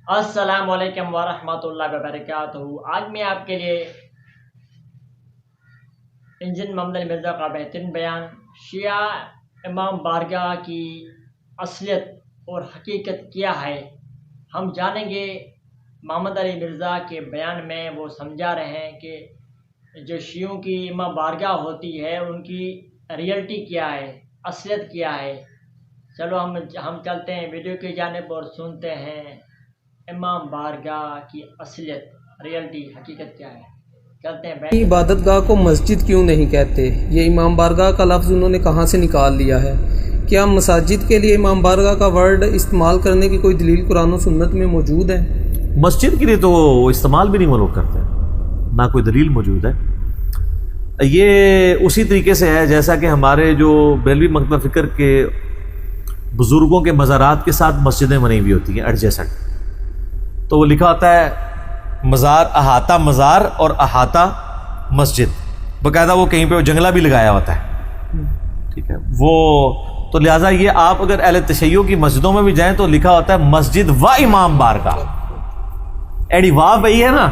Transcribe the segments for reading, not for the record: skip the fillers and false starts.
السلام علیکم ورحمۃ اللہ وبرکاتہ۔ آج میں آپ کے لیے انجن محمد علی مرزا کا بہترین بیان شیعہ امام بارگاہ کی اصلیت اور حقیقت کیا ہے ہم جانیں گے۔ محمد علی مرزا کے بیان میں وہ سمجھا رہے ہیں کہ جو شیعوں کی امام بارگاہ ہوتی ہے ان کی ریئلٹی کیا ہے، اصلیت کیا ہے۔ چلو ہم چلتے ہیں ویڈیو کی جانب اور سنتے ہیں امام بارگاہ کی اصلیت، ریئلٹی، حقیقت کیا ہے۔ چلتے ہیں۔ عبادت گاہ کو مسجد کیوں نہیں کہتے؟ یہ امام بارگاہ کا لفظ انہوں نے کہاں سے نکال لیا ہے؟ کیا مساجد کے لیے امام بارگاہ کا ورڈ استعمال کرنے کی کوئی دلیل قرآن و سنت میں موجود ہے؟ مسجد کے لیے تو وہ استعمال بھی نہیں وہ لوگ کرتے، نہ کوئی دلیل موجود ہے۔ یہ اسی طریقے سے ہے جیسا کہ ہمارے جو بیلوی مکتبہ فکر کے بزرگوں کے مزارات کے ساتھ مسجدیں بنی ہوئی ہوتی ہیں ایڈجیسنٹ، تو وہ لکھا ہوتا ہے مزار، احاطہ مزار اور احاطہ مسجد، باقاعدہ وہ کہیں پہ وہ جنگلہ بھی لگایا ہوتا ہے، ٹھیک ہے وہ تو لہٰذا یہ آپ اگر اہل تشیع کی مسجدوں میں بھی جائیں تو لکھا ہوتا ہے مسجد و امام بارگاہ، ایڈی واہ بھائی ہے نا،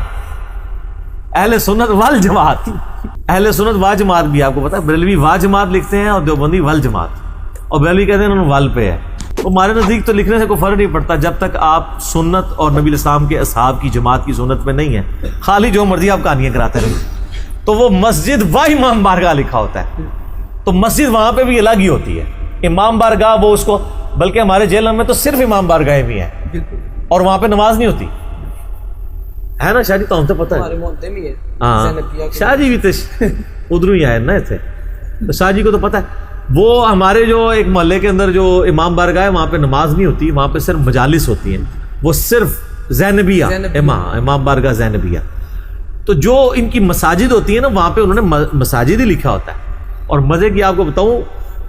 اہل سنت والجماعت، اہل سنت وا جماعت بھی آپ کو پتا ہے، بریلوی وا جماعت لکھتے ہیں اور دیوبندی ول جماعت، اور بریلوی کہتے ہیں انہوں نے ول پہ ہے۔ ہمارے نزدیک تو لکھنے سے کوئی فرق نہیں پڑتا جب تک آپ سنت اور نبی الاسلام کے اصحاب کی جماعت کی سنت میں نہیں ہے، خالی جو مرضی آپ کہانیاں کراتے رہیں۔ تو وہ مسجد و امام بارگاہ لکھا ہوتا ہے، تو مسجد وہاں پہ بھی الگ ہی ہوتی ہے، امام بارگاہ وہ اس کو، بلکہ ہمارے جیل میں تو صرف امام بارگاہیں بھی ہیں اور وہاں پہ نماز نہیں ہوتی ہے نا شاہ جی، تو ہم تو پتہ ہے، ہاں شاہ جی بھی تو ادھر ہی آئے نا اتنے، تو شاہ جی کو تو پتہ ہے۔ وہ ہمارے جو ایک محلے کے اندر جو امام بارگاہ ہے وہاں پہ نماز نہیں ہوتی، وہاں پہ صرف مجالس ہوتی ہیں، وہ صرف زینبیہ امام بارگاہ زینبیہ۔ تو جو ان کی مساجد ہوتی ہیں نا وہاں پہ انہوں نے مساجد ہی لکھا ہوتا ہے۔ اور مزے کی آپ کو بتاؤں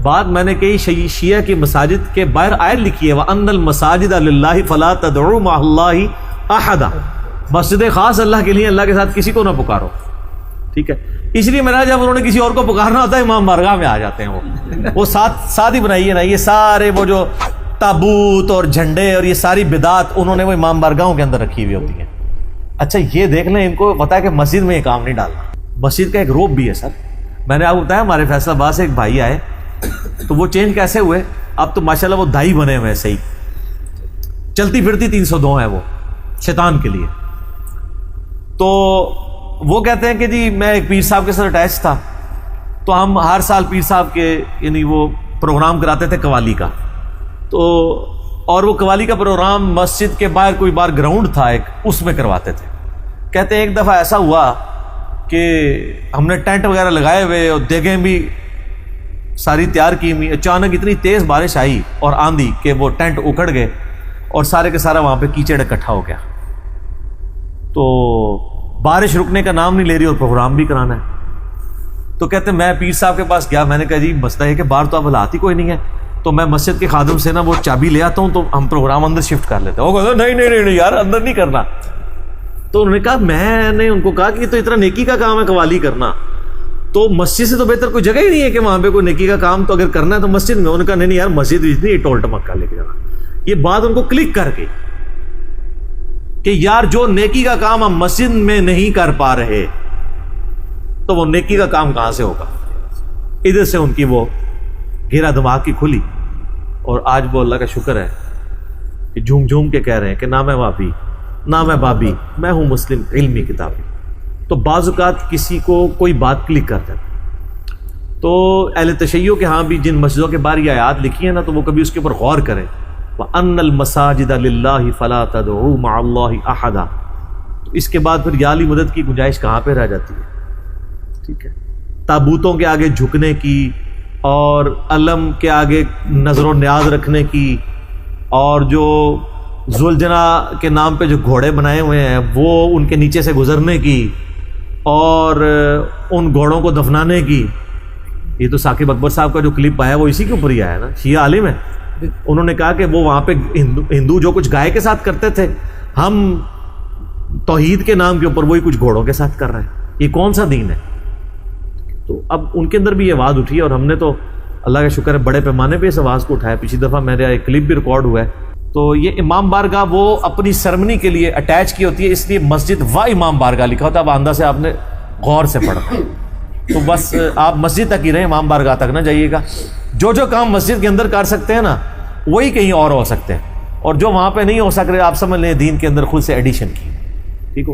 بات، میں نے کئی شیعہ کی مساجد کے باہر آیت لکھی ہے وَأَنَّ الْمَسَاجِدَ لِلَّهِ فَلَا تَدْعُوا مَعَ اللَّهِ أَحَدًا، مسجدیں خاص اللہ کے لیے، اللہ کے ساتھ کسی کو نہ پکارو، ٹھیک ہے۔ اس لیے میرا جب انہوں نے کسی اور کو پکارنا ہوتا ہے امام بارگاہ میں آ جاتے ہیں، وہ ساتھ ہی بنائی ہے نا، یہ سارے وہ جو تابوت اور جھنڈے اور یہ ساری بدعات انہوں نے وہ امام بارگاہوں کے اندر رکھی ہوئی ہوتی ہیں۔ اچھا یہ دیکھ لیں، ان کو پتا ہے کہ مسجد میں یہ کام نہیں ڈالنا، مسجد کا ایک روپ بھی ہے سر۔ میں نے آپ کو بتایا ہمارے فیصل آباد سے ایک بھائی آئے، تو وہ چینج کیسے ہوئے، اب تو ماشاءاللہ وہ دائی بنے ہوئے، صحیح چلتی پھرتی 302 ہے وہ شیطان کے لیے۔ تو وہ کہتے ہیں کہ جی میں ایک پیر صاحب کے ساتھ اٹیچ تھا، تو ہم ہر سال پیر صاحب کے یعنی وہ پروگرام کراتے تھے قوالی کا، تو اور وہ قوالی کا پروگرام مسجد کے باہر کوئی بار گراؤنڈ تھا ایک، اس میں کرواتے تھے۔ کہتے ہیں ایک دفعہ ایسا ہوا کہ ہم نے ٹینٹ وغیرہ لگائے ہوئے اور دیگیں بھی ساری تیار کی ہوئی، اچانک اتنی تیز بارش آئی اور آندھی کہ وہ ٹینٹ اکھڑ گئے اور سارے کے سارا وہاں پہ کیچڑ اکٹھا ہو گیا۔ تو بارش رکنے کا نام نہیں لے رہی اور پروگرام بھی کرانا ہے۔ تو کہتے ہیں میں پیر صاحب کے پاس گیا، میں نے کہا جی مسئلہ ہے کہ باہر تو اب حالات ہی کوئی نہیں ہے، تو میں مسجد کے خادم سے نا وہ چابی لے آتا ہوں تو ہم پروگرام اندر شفٹ کر لیتے ہیں۔ وہ کہتے ہیں نہیں یار اندر نہیں کرنا۔ تو انہوں نے کہا، میں نے ان کو کہا کہ یہ تو اتنا نیکی کا کام ہے قوالی کرنا، تو مسجد سے تو بہتر کوئی جگہ ہی نہیں ہے کہ وہاں پہ کوئی نیکی کا کام تو اگر کرنا ہے تو مسجد میں۔ انہوں نے کہا نہیں یار مسجد اتنی ٹول ٹمک کر لے کے جانا۔ یہ بات ان کو کلک کر گئی کہ یار جو نیکی کا کام ہم مسجد میں نہیں کر پا رہے تو وہ نیکی کا کام کہاں سے ہوگا۔ ادھر سے ان کی وہ گھیرا دماغ کی کھلی، اور آج وہ اللہ کا شکر ہے کہ جھوم جھوم کے کہہ رہے ہیں کہ نہ میں وابی نہ میں بابی، میں ہوں مسلم علمی کتابی۔ تو بعض اوقات کسی کو کوئی بات کلک کر جاتی، تو اہل تشیع کے ہاں بھی جن مسجدوں کے بارے یہ آیات لکھی ہیں نا، تو وہ کبھی اس کے اوپر غور کریں، وَأَنَّ الْمَسَاجِدَ لِلَّهِ فَلَا تَدْعُوا مَعَ اللَّهِ أَحَدًا۔ تو اس کے بعد پھر یا علی مدد کی گنجائش کہاں پہ رہ جاتی ہے، ٹھیک ہے۔ تابوتوں کے آگے جھکنے کی اور علم کے آگے نظر و نیاز رکھنے کی، اور جو ذوالجنا کے نام پہ جو گھوڑے بنائے ہوئے ہیں وہ ان کے نیچے سے گزرنے کی، اور ان گھوڑوں کو دفنانے کی۔ یہ تو ثاقب اکبر صاحب کا جو کلپ آیا وہ اسی کے اوپر ہی آیا نا، شیعہ عالم ہے، انہوں نے کہا کہ وہ وہاں پہ ہندو جو کچھ گائے کے ساتھ کرتے تھے ہم توحید کے نام کے اوپر وہی کچھ گھوڑوں کے ساتھ کر رہے ہیں، یہ کون سا دین ہے۔ تو اب ان کے اندر بھی یہ آواز اٹھی، اور ہم نے تو اللہ کا شکر ہے بڑے پیمانے پہ اس آواز کو اٹھایا۔ پچھلی دفعہ میرا ایک کلپ بھی ریکارڈ ہوا ہے، تو یہ امام بارگاہ وہ اپنی سرمنی کے لیے اٹیچ کی ہوتی ہے، اس لیے مسجد و امام بارگاہ لکھا ہوتا ہے. اب آندہ سے آپ نے غور سے پڑھا، تو بس آپ مسجد تک ہی رہیں، امام بارگاہ تک نہ جائیے گا. جو کام مسجد کے اندر کر سکتے ہیں نا، وہی کہیں اور ہو سکتے ہیں، اور جو وہاں پہ نہیں ہو سک رہے آپ سمجھ لیں دین کے اندر خود سے ایڈیشن کی. ٹھیک ہو.